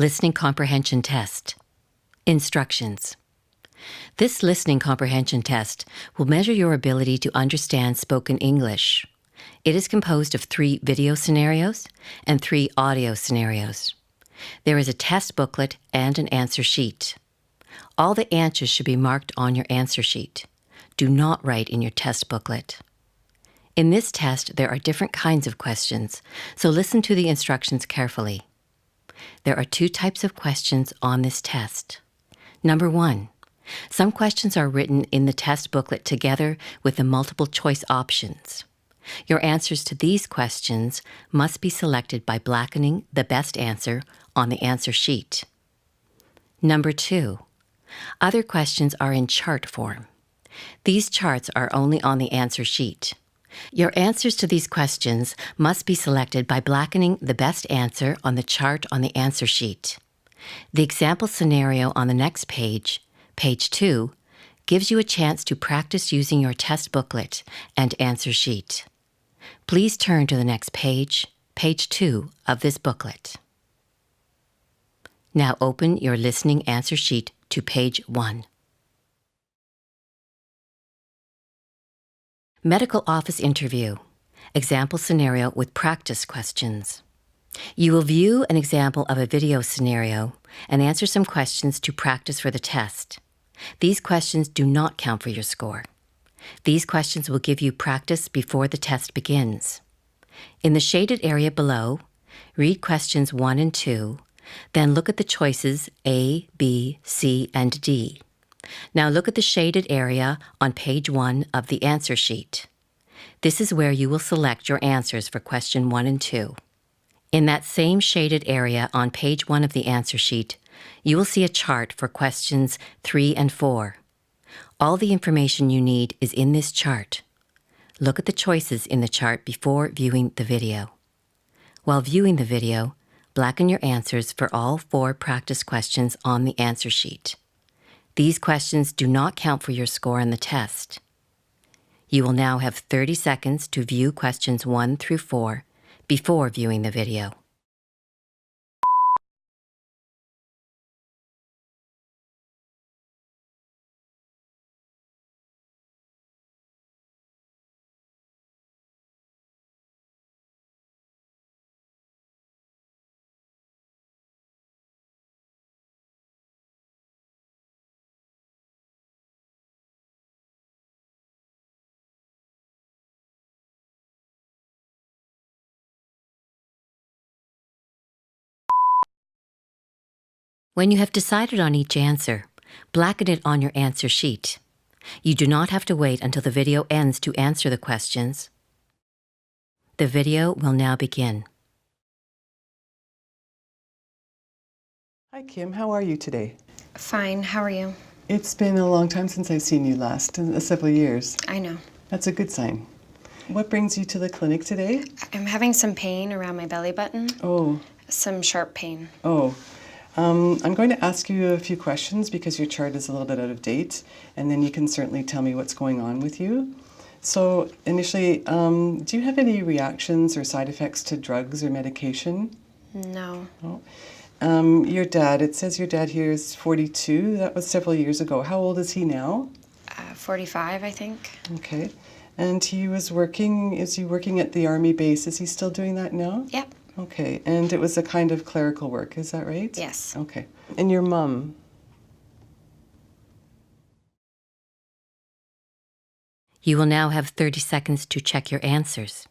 Listening Comprehension Test. Instructions. This listening comprehension test will measure your ability to understand spoken English. It is composed of 3 video scenarios and 3 audio scenarios. There is a test booklet and an answer sheet. All the answers should be marked on your answer sheet. Do not write in your test booklet. In this test, there are different kinds of questions, so listen to the instructions carefully. There are 2 types of questions on this test. Number 1, some questions are written in the test booklet together with the multiple choice options. Your answers to these questions must be selected by blackening the best answer on the answer sheet. Number 2, other questions are in chart form. These charts are only on the answer sheet. Your answers to these questions must be selected by blackening the best answer on the chart on the answer sheet. The example scenario on the next page, page 2, gives you a chance to practice using your test booklet and answer sheet. Please turn to the next page, page 2 of this booklet. Now open your listening answer sheet to page 1. Medical office interview. Example scenario with practice questions. You will view an example of a video scenario and answer some questions to practice for the test. These questions do not count for your score. These questions will give you practice before the test begins. In the shaded area below, read questions 1 and 2, then look at the choices A, B, C, and D. Now look at the shaded area on page 1 of the answer sheet. This is where you will select your answers for question 1 and 2. In that same shaded area on page 1 of the answer sheet, you will see a chart for questions 3 and 4. All the information you need is in this chart. Look at the choices in the chart before viewing the video. While viewing the video, blacken your answers for all 4 practice questions on the answer sheet. These questions do not count for your score on the test. You will now have 30 seconds to view questions 1 through 4 before viewing the video. When you have decided on each answer, blacken it on your answer sheet. You do not have to wait until the video ends to answer the questions. The video will now begin. Hi Kim, how are you today? Fine, how are you? It's been a long time since I've seen you last, several years. I know. That's a good sign. What brings you to the clinic today? I'm having some pain around my belly button. Oh. Some sharp pain. Oh. I'm going to ask you a few questions because your chart is a little bit out of date, and then you can certainly tell me what's going on with you. So initially, do you have any reactions or side effects to drugs or medication? No. Oh. Your dad, it says your dad here is 42. That was several years ago. How old is he now? 45, I think. Okay. And he was working, is he working at the Army base? Is he still doing that now? Yep. Okay. And it was a kind of clerical work, is that right? Yes. Okay. And your mom? You will now have 30 seconds to check your answers.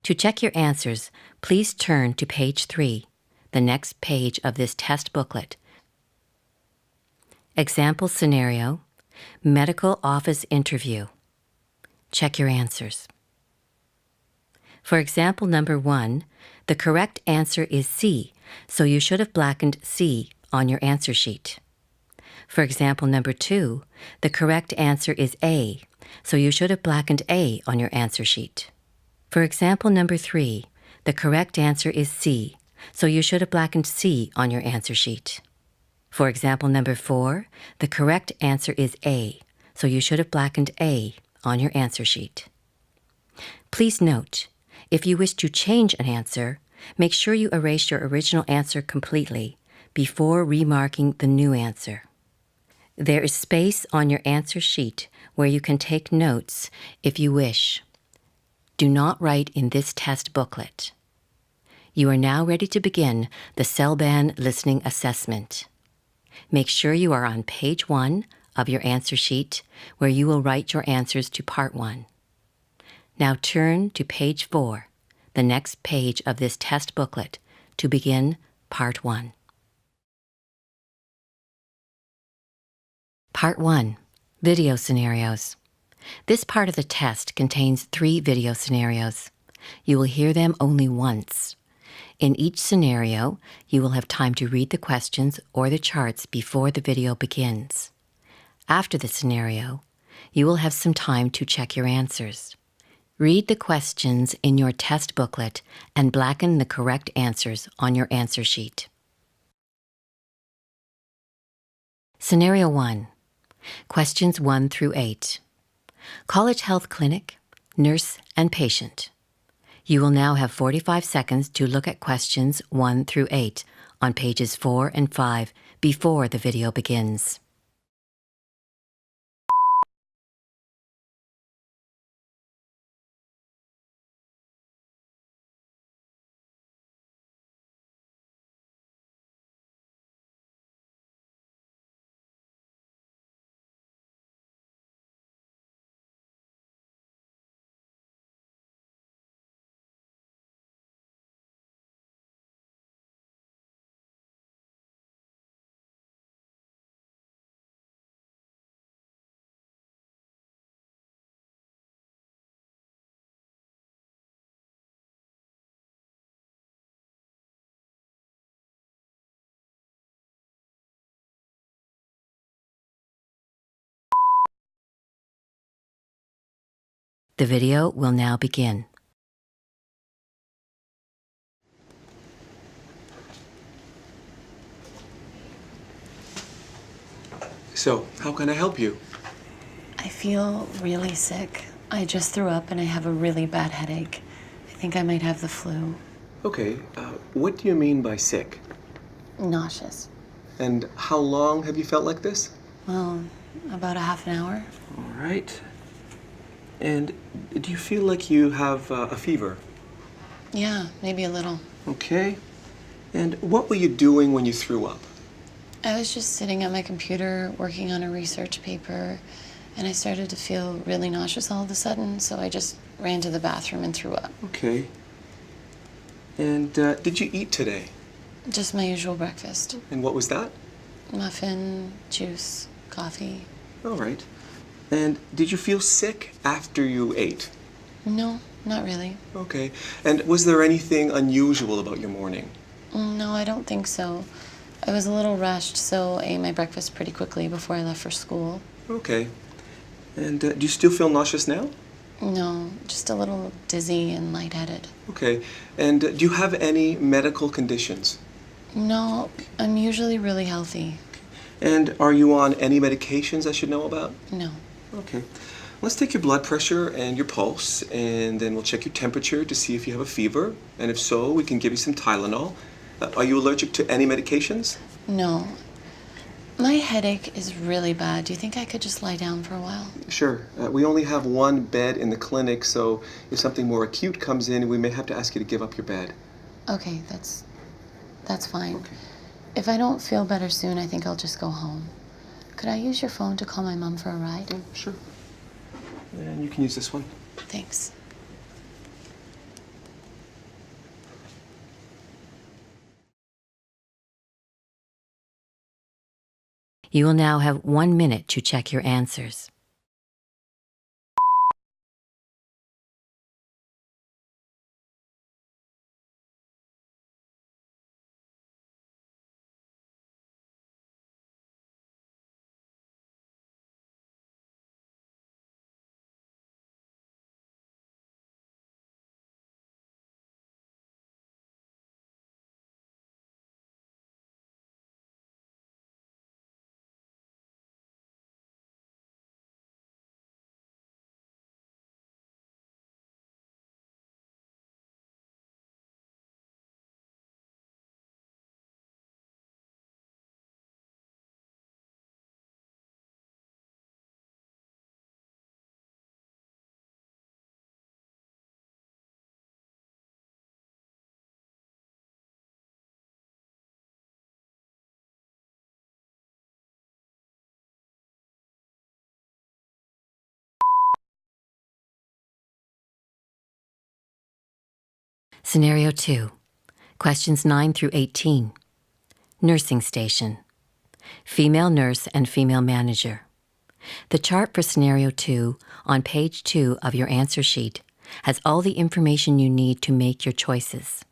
To check your answers, please turn to page 3, the next page of this test booklet. Example scenario, medical office interview. Check your answers. For example number 1, the correct answer is C, so you should have blackened C on your answer sheet. For example number 2, the correct answer is A, so you should have blackened A on your answer sheet. For example number 3, the correct answer is C, so you should have blackened C on your answer sheet. For example number 4, the correct answer is A, so you should have blackened A on your answer sheet. Please note, if you wish to change an answer, make sure you erase your original answer completely before remarking the new answer. There is space on your answer sheet where you can take notes if you wish. Do not write in this test booklet. You are now ready to begin the CELBAN listening assessment. Make sure you are on page 1 of your answer sheet where you will write your answers to part 1. Now turn to page 4, the next page of this test booklet, to begin part 1. Part 1, Video Scenarios. This part of the test contains 3 video scenarios. You will hear them only once. In each scenario, you will have time to read the questions or the charts before the video begins. After the scenario, you will have some time to check your answers. Read the questions in your test booklet and blacken the correct answers on your answer sheet. Scenario 1. Questions 1 through 8. College Health Clinic, Nurse and Patient. You will now have 45 seconds to look at questions 1 through 8 on pages 4 and 5 before the video begins. The video will now begin. So, how can I help you? I feel really sick. I just threw up and I have a really bad headache. I think I might have the flu. Okay, what do you mean by sick? Nauseous. And how long have you felt like this? Well, about a half an hour. All right. And do you feel like you have a fever? Yeah, maybe a little. Okay. And what were you doing when you threw up? I was just sitting at my computer working on a research paper, and I started to feel really nauseous all of a sudden, so I just ran to the bathroom and threw up. Okay. And did you eat today? Just my usual breakfast. And what was that? Muffin, juice, coffee. All right. And did you feel sick after you ate? No, not really. Okay. And was there anything unusual about your morning? No, I don't think so. I was a little rushed, so I ate my breakfast pretty quickly before I left for school. Okay. And do you still feel nauseous now? No, just a little dizzy and lightheaded. Okay. And do you have any medical conditions? No, I'm usually really healthy. And are you on any medications I should know about? No. Okay. Let's take your blood pressure and your pulse, and then we'll check your temperature to see if you have a fever. And if so, we can give you some Tylenol. Are you allergic to any medications? No. My headache is really bad. Do you think I could just lie down for a while? Sure. We only have one bed in the clinic, so if something more acute comes in, we may have to ask you to give up your bed. Okay, that's fine. Okay. If I don't feel better soon, I think I'll just go home. Could I use your phone to call my mom for a ride? Yeah, sure. And you can use this one. Thanks. You will now have 1 minute to check your answers. Scenario 2. Questions 9 through 18. Nursing station. Female nurse and female manager. The chart for Scenario 2 on page 2 of your answer sheet has all the information you need to make your choices.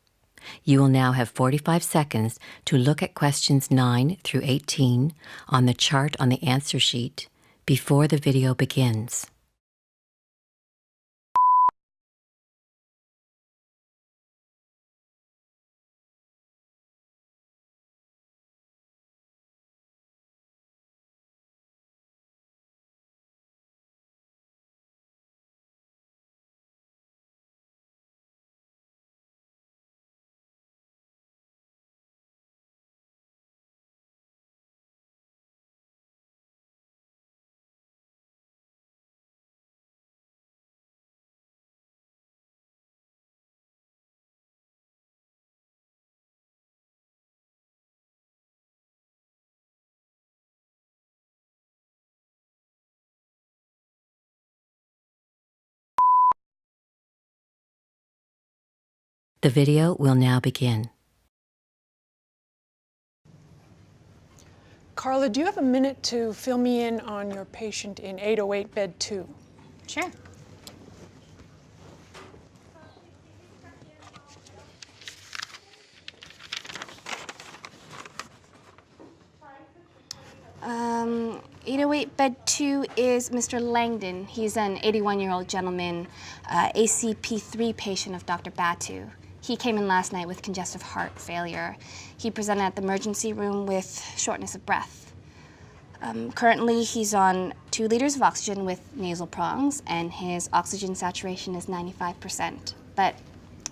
You will now have 45 seconds to look at questions 9 through 18 on the chart on the answer sheet before the video begins. The video will now begin. Carla, do you have a minute to fill me in on your patient in 808 bed 2? Sure. Um, 808 bed 2 is Mr. Langdon. He's an 81-year-old gentleman, ACP3 patient of Dr. Batu. He came in last night with congestive heart failure. He presented at the emergency room with shortness of breath. Currently, he's on 2 liters of oxygen with nasal prongs, and his oxygen saturation is 95%. But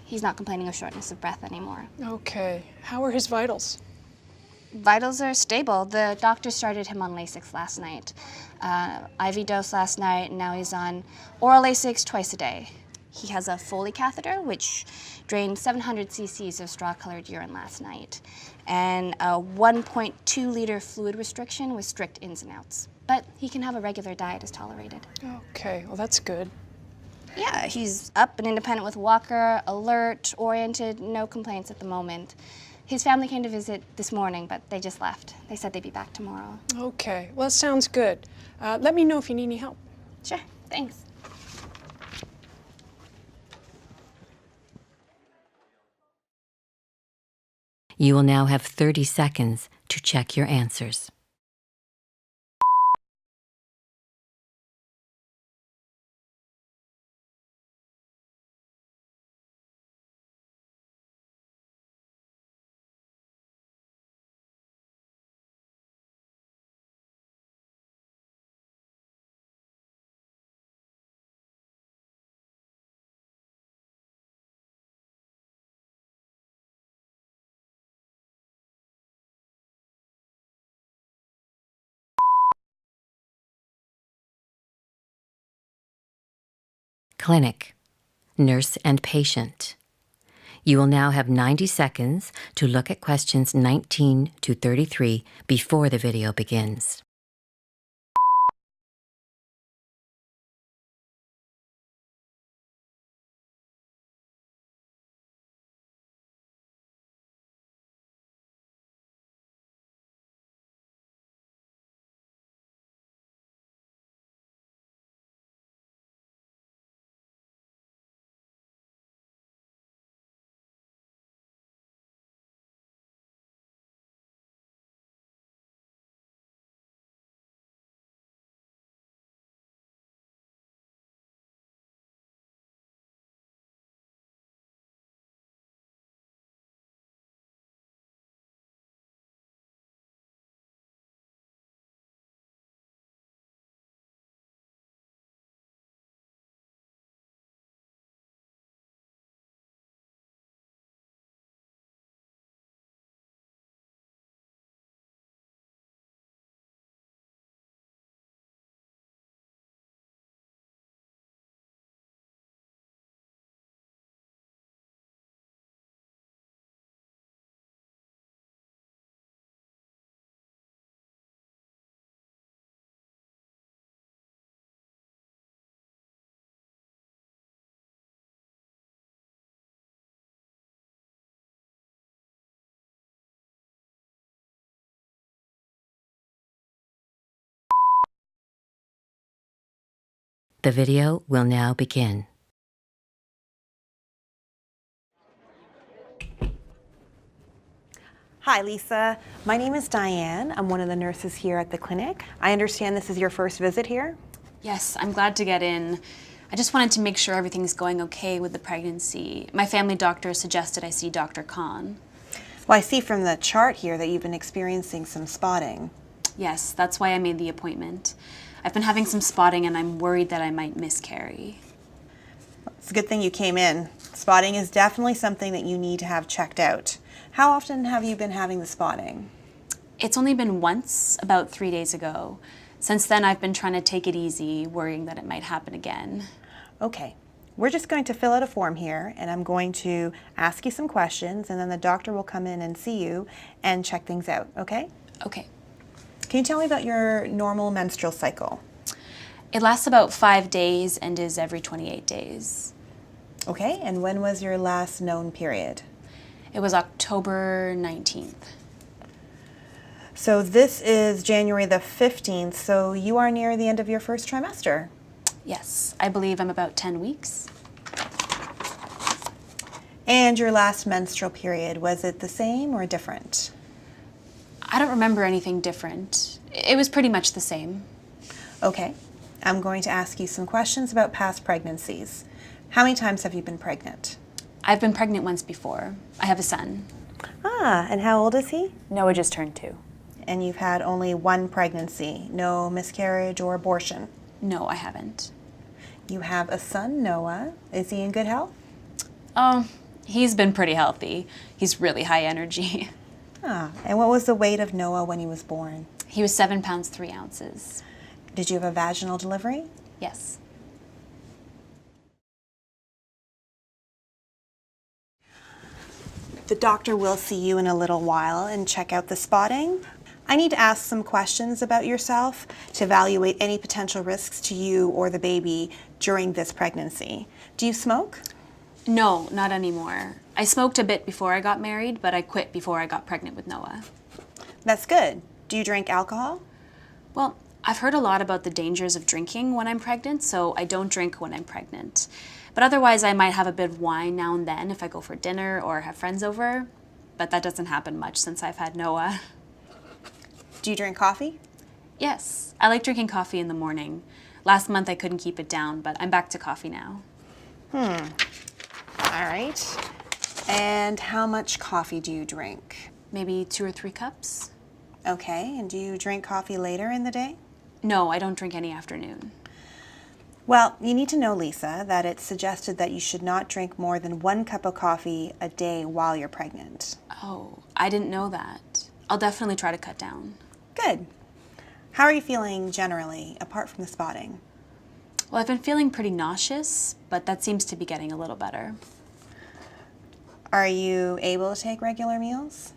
he's not complaining of shortness of breath anymore. Okay. How are his vitals? Vitals are stable. The doctor started him on Lasix last night. IV dose last night, and now he's on oral Lasix twice a day. He has a Foley catheter, which drained 700 cc's of straw-colored urine last night, and a 1.2 liter fluid restriction with strict ins and outs. But he can have a regular diet as tolerated. Okay, well, that's good. Yeah, he's up and independent with walker, alert, oriented, no complaints at the moment. His family came to visit this morning, but they just left. They said they'd be back tomorrow. Okay, well, that sounds good. Let me know if you need any help. Sure, thanks. You will now have 30 seconds to check your answers. Clinic, nurse and patient. You will now have 90 seconds to look at questions 19 to 33 before the video begins. The video will now begin. Hi, Lisa. My name is Diane. I'm one of the nurses here at the clinic. I understand this is your first visit here? Yes, I'm glad to get in. I just wanted to make sure everything's going okay with the pregnancy. My family doctor suggested I see Dr. Khan. Well, I see from the chart here that you've been experiencing some spotting. Yes, that's why I made the appointment. I've been having some spotting and I'm worried that I might miscarry. It's a good thing you came in. Spotting is definitely something that you need to have checked out. How often have you been having the spotting? It's only been once, about 3 days ago. Since then, I've been trying to take it easy, worrying that it might happen again. Okay. We're just going to fill out a form here, and I'm going to ask you some questions, and then the doctor will come in and see you and check things out, okay? Okay. Can you tell me about your normal menstrual cycle? It lasts about 5 days and is every 28 days. Okay, and when was your last known period? It was October 19th. So this is January the 15th, so you are near the end of your first trimester. Yes, I believe I'm about 10 weeks. And your last menstrual period, was it the same or different? I don't remember anything different. It was pretty much the same. Okay, I'm going to ask you some questions about past pregnancies. How many times have you been pregnant? I've been pregnant once before. I have a son. Ah, and how old is he? Noah just turned 2. And you've had only one pregnancy, no miscarriage or abortion? No, I haven't. You have a son, Noah. Is he in good health? Oh, he's been pretty healthy. He's really high energy. Ah, and what was the weight of Noah when he was born? He was 7 pounds 3 ounces. Did you have a vaginal delivery? Yes. The doctor will see you in a little while and check out the spotting. I need to ask some questions about yourself to evaluate any potential risks to you or the baby during this pregnancy. Do you smoke? No, not anymore. I smoked a bit before I got married, but I quit before I got pregnant with Noah. That's good. Do you drink alcohol? Well, I've heard a lot about the dangers of drinking when I'm pregnant, so I don't drink when I'm pregnant. But otherwise, I might have a bit of wine now and then if I go for dinner or have friends over. But that doesn't happen much since I've had Noah. Do you drink coffee? Yes, I like drinking coffee in the morning. Last month I couldn't keep it down, but I'm back to coffee now. All right. And how much coffee do you drink? Maybe 2 or 3 cups? Okay, and do you drink coffee later in the day? No, I don't drink any afternoon. Well, you need to know, Lisa, that it's suggested that you should not drink more than 1 cup of coffee a day while you're pregnant. Oh, I didn't know that. I'll definitely try to cut down. Good. How are you feeling generally, apart from the spotting? Well, I've been feeling pretty nauseous, but that seems to be getting a little better. Are you able to take regular meals?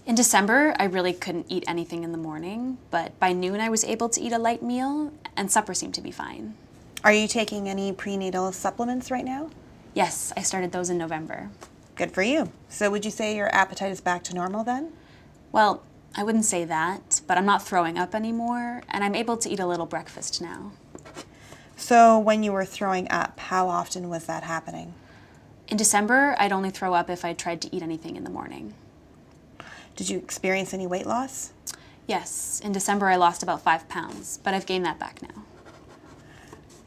In December, I really couldn't eat anything in the morning, but by noon I was able to eat a light meal, and supper seemed to be fine. Are you taking any prenatal supplements right now? Yes, I started those in November. Good for you. So would you say your appetite is back to normal then? Well, I wouldn't say that, but I'm not throwing up anymore, and I'm able to eat a little breakfast now. So when you were throwing up, how often was that happening? In December, I'd only throw up if I tried to eat anything in the morning. Did you experience any weight loss? Yes, in December I lost about 5 pounds, but I've gained that back now.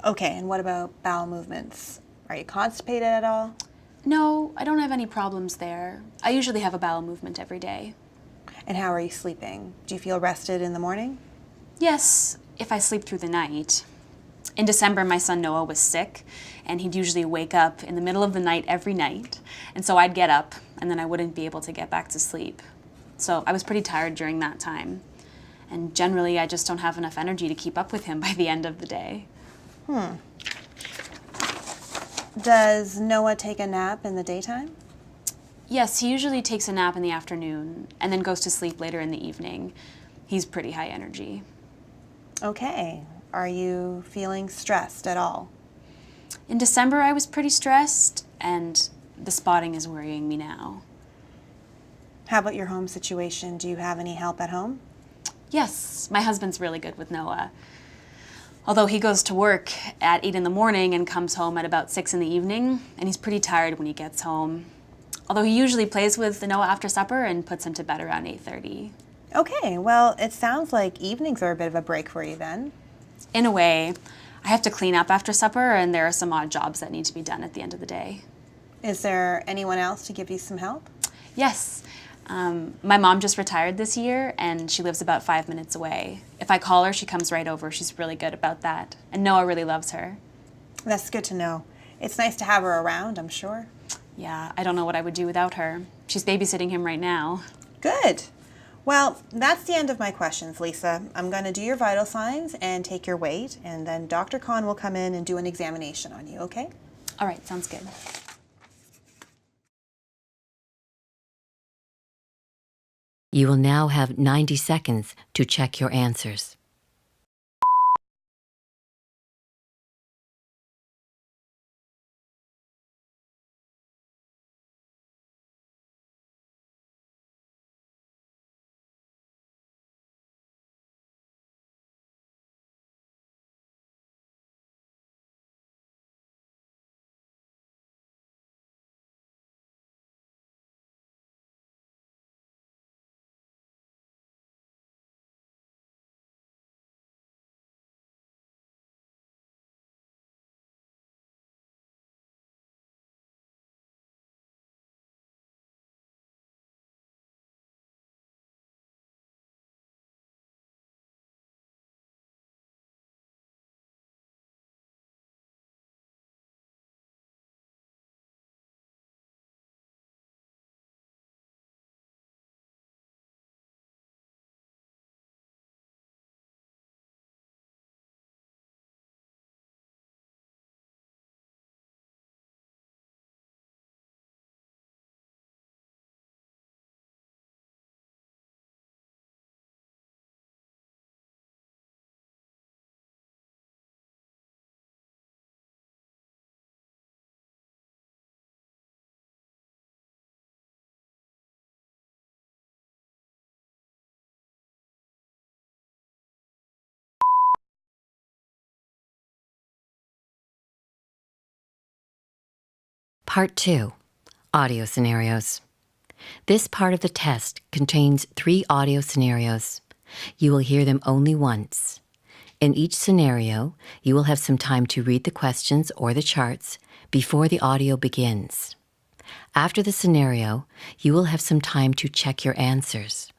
Okay, and what about bowel movements? Are you constipated at all? No, I don't have any problems there. I usually have a bowel movement every day. And how are you sleeping? Do you feel rested in the morning? Yes, if I sleep through the night. In December, my son Noah was sick, and he'd usually wake up in the middle of the night every night, and so I'd get up, and then I wouldn't be able to get back to sleep. So I was pretty tired during that time. And generally, I just don't have enough energy to keep up with him by the end of the day. Does Noah take a nap in the daytime? Yes, he usually takes a nap in the afternoon and then goes to sleep later in the evening. He's pretty high energy. Okay. Are you feeling stressed at all? In December, I was pretty stressed, and the spotting is worrying me now. How about your home situation? Do you have any help at home? Yes, my husband's really good with Noah. Although he goes to work at 8 in the morning and comes home at about 6 in the evening, and he's pretty tired when he gets home. Although he usually plays with Noah after supper and puts him to bed around 8:30. Okay, well, it sounds like evenings are a bit of a break for you then. In a way, I have to clean up after supper, and there are some odd jobs that need to be done at the end of the day. Is there anyone else to give you some help? Yes. My mom just retired this year, and she lives about 5 minutes away. If I call her, she comes right over. She's really good about that. And Noah really loves her. That's good to know. It's nice to have her around, I'm sure. Yeah, I don't know what I would do without her. She's babysitting him right now. Good. Well, that's the end of my questions, Lisa. I'm going to do your vital signs and take your weight, and then Dr. Khan will come in and do an examination on you, okay? All right, sounds good. You will now have 90 seconds to check your answers. Part 2, Audio Scenarios. This part of the test contains 3 audio scenarios. You will hear them only once. In each scenario, you will have some time to read the questions or the charts before the audio begins. After the scenario, you will have some time to check your answers.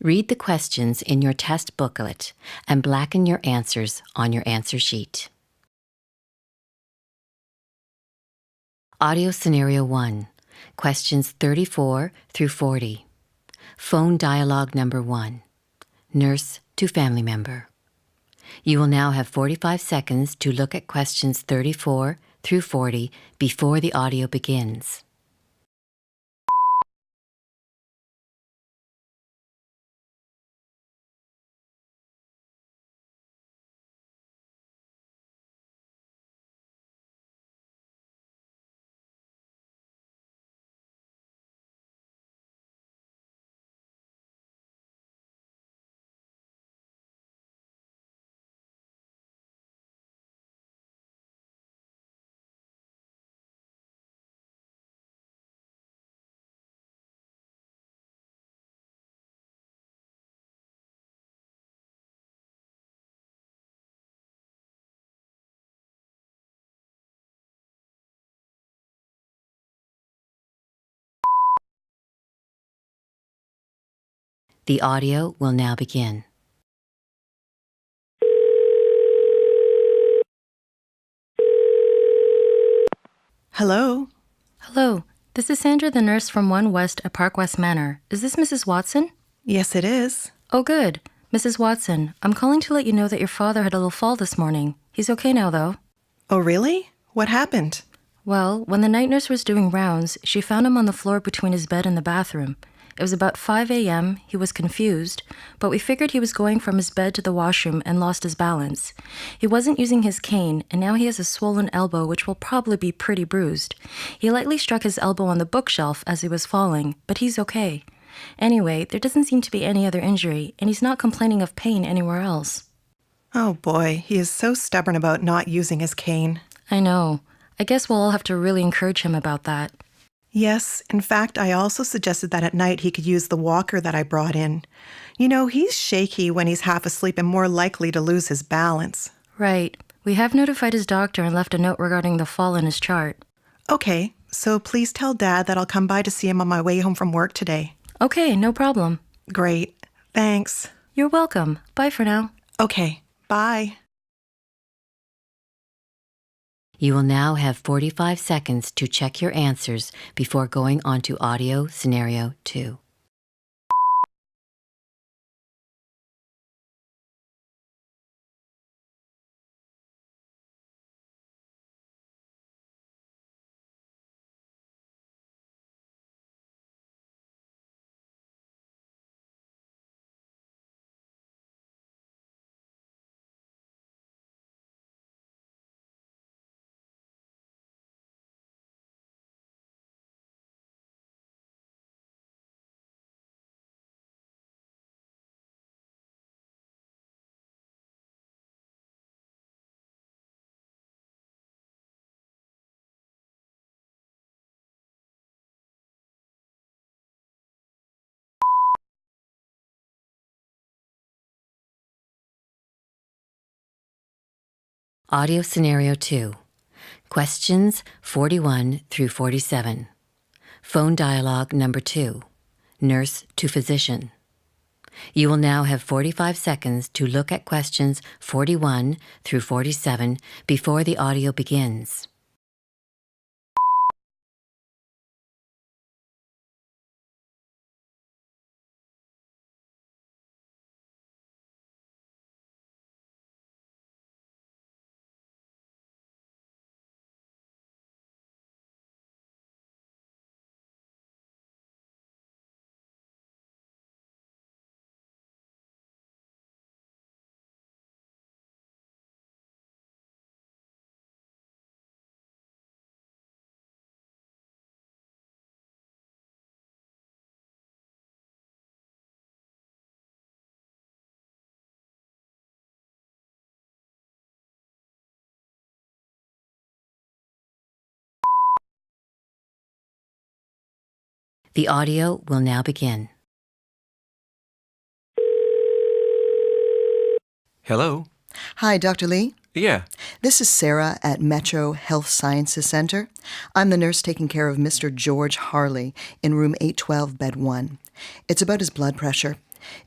Read the questions in your test booklet and blacken your answers on your answer sheet. Audio Scenario 1, questions 34 through 40. Phone dialogue number 1, nurse to family member. You will now have 45 seconds to look at questions 34 through 40 before the audio begins. The audio will now begin. Hello? Hello, this is Sandra, the nurse from 1 West at Park West Manor. Is this Mrs. Watson? Yes, it is. Oh, good. Mrs. Watson, I'm calling to let you know that your father had a little fall this morning. He's okay now, though. Oh, really? What happened? Well, when the night nurse was doing rounds, she found him on the floor between his bed and the bathroom. It was about 5 a.m., he was confused, but we figured he was going from his bed to the washroom and lost his balance. He wasn't using his cane, and now he has a swollen elbow which will probably be pretty bruised. He lightly struck his elbow on the bookshelf as he was falling, but he's okay. Anyway, there doesn't seem to be any other injury, and he's not complaining of pain anywhere else. Oh boy, he is so stubborn about not using his cane. I know. I guess we'll all have to really encourage him about that. Yes, in fact, I also suggested that at night he could use the walker that I brought in. You know, he's shaky when he's half asleep and more likely to lose his balance. Right. We have notified his doctor and left a note regarding the fall in his chart. Okay, so please tell Dad that I'll come by to see him on my way home from work today. Okay, no problem. Great. Thanks. You're welcome. Bye for now. Okay, bye. You will now have 45 seconds to check your answers before going on to audio scenario 2. Audio scenario 2. Questions 41 through 47. Phone dialogue number 2. Nurse to physician. You will now have 45 seconds to look at questions 41 through 47 before the audio begins. The audio will now begin. Hello? Hi, Dr. Lee. Yeah. This is Sarah at Metro Health Sciences Center. I'm the nurse taking care of Mr. George Harley in room 812, bed 1. It's about his blood pressure.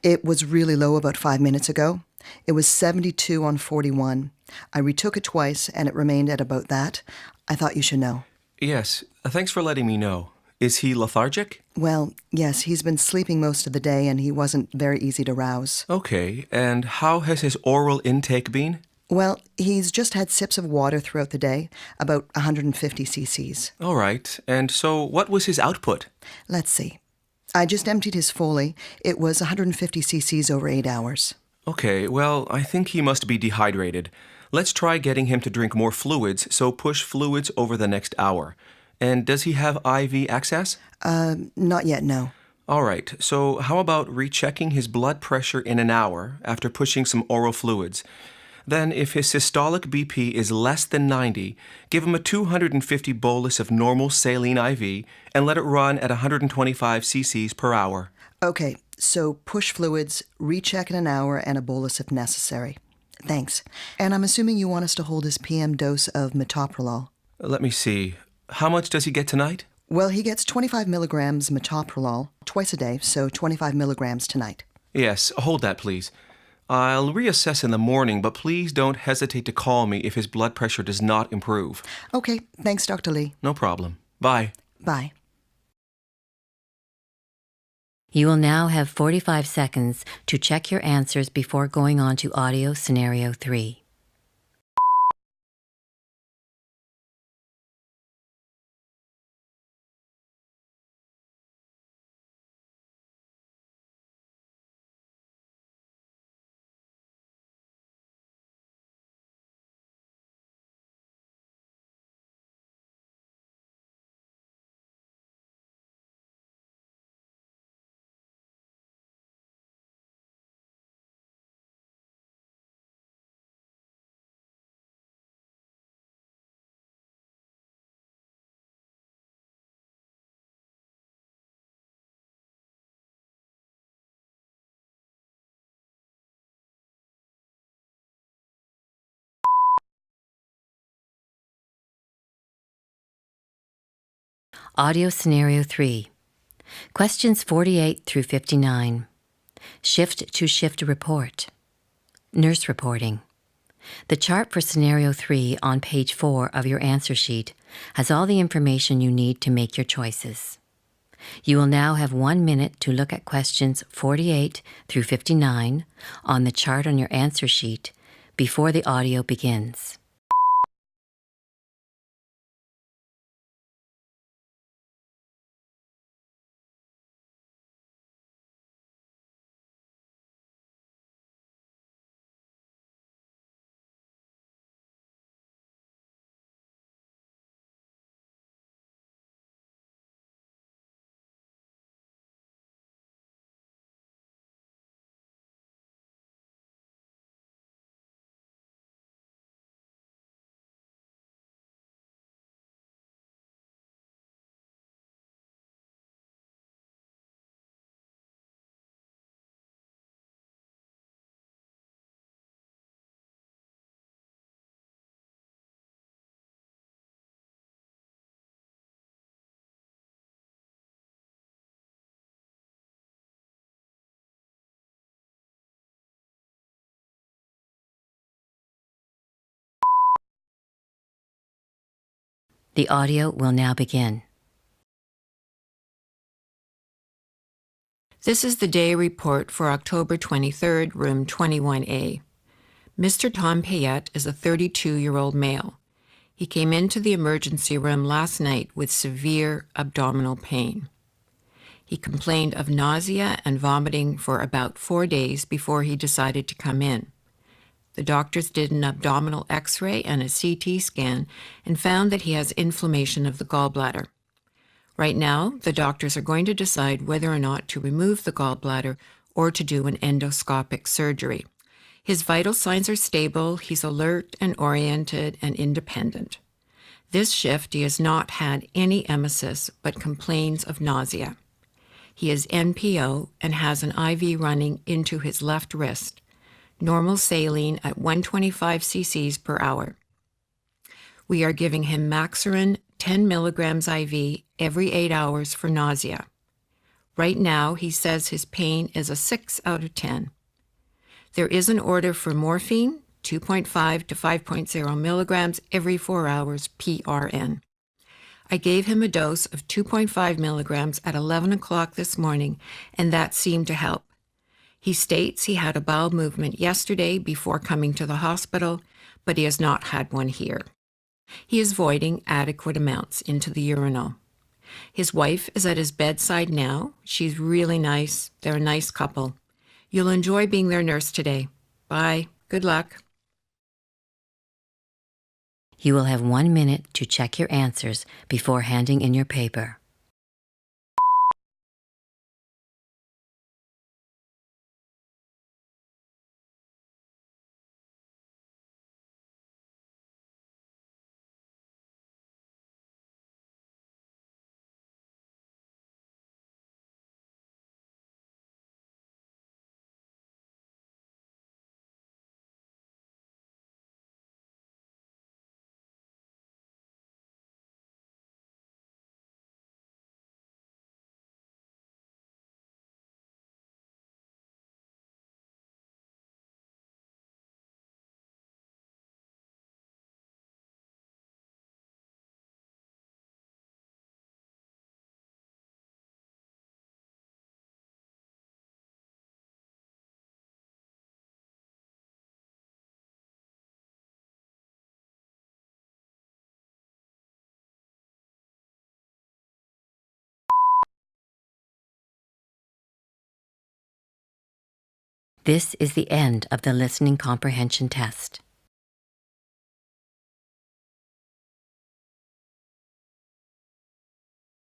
It was really low about 5 minutes ago. It was 72 on 41. I retook it twice and it remained at about that. I thought you should know. Yes. Thanks for letting me know. Is he lethargic? Well, yes, he's been sleeping most of the day and he wasn't very easy to rouse. Okay. And how has his oral intake been? Well, he's just had sips of water throughout the day, about 150 cc's. All right. And so what was his output? Let's see. I just emptied his Foley. It was 150 cc's over 8 hours. Okay. Well, I think he must be dehydrated. Let's try getting him to drink more fluids, so push fluids over the next hour. And does he have IV access? Not yet, no. All right. So how about rechecking his blood pressure in an hour after pushing some oral fluids? Then, if his systolic BP is less than 90, give him a 250 bolus of normal saline IV and let it run at 125 cc's per hour. Okay, so push fluids, recheck in an hour, and a bolus if necessary. Thanks. And I'm assuming you want us to hold his PM dose of metoprolol. Let me see. How much does he get tonight? Well, he gets 25 milligrams metoprolol twice a day, so 25 milligrams tonight. Yes, hold that, please. I'll reassess in the morning, but please don't hesitate to call me if his blood pressure does not improve. Okay, thanks, Dr. Lee. No problem. Bye. Bye. You will now have 45 seconds to check your answers before going on to audio scenario 3. Audio Scenario 3. Questions 48 through 59. Shift to shift report. Nurse reporting. The chart for Scenario 3 on page 4 of your answer sheet has all the information you need to make your choices. You will now have 1 minute to look at questions 48 through 59 on the chart on your answer sheet before the audio begins. The audio will now begin. This is the day report for October 23rd, room 21A. Mr. Tom Payette is a 32-year-old male. He came into the emergency room last night with severe abdominal pain. He complained of nausea and vomiting for about 4 days before he decided to come in. The doctors did an abdominal X-ray and a CT scan and found that he has inflammation of the gallbladder. Right now, the doctors are going to decide whether or not to remove the gallbladder or to do an endoscopic surgery. His vital signs are stable, he's alert and oriented and independent. This shift, he has not had any emesis but complains of nausea. He is NPO and has an IV running into his left wrist. Normal saline at 125 cc's per hour. We are giving him Maxarin 10 milligrams IV every 8 hours for nausea. Right now, he says his pain is a 6 out of 10. There is an order for morphine, 2.5 to 5.0 milligrams every 4 hours PRN. I gave him a dose of 2.5 milligrams at 11 o'clock this morning, and that seemed to help. He states he had a bowel movement yesterday before coming to the hospital, but he has not had one here. He is voiding adequate amounts into the urinal. His wife is at his bedside now. She's really nice. They're a nice couple. You'll enjoy being their nurse today. Bye. Good luck. You will have 1 minute to check your answers before handing in your paper. This is the end of the listening comprehension test.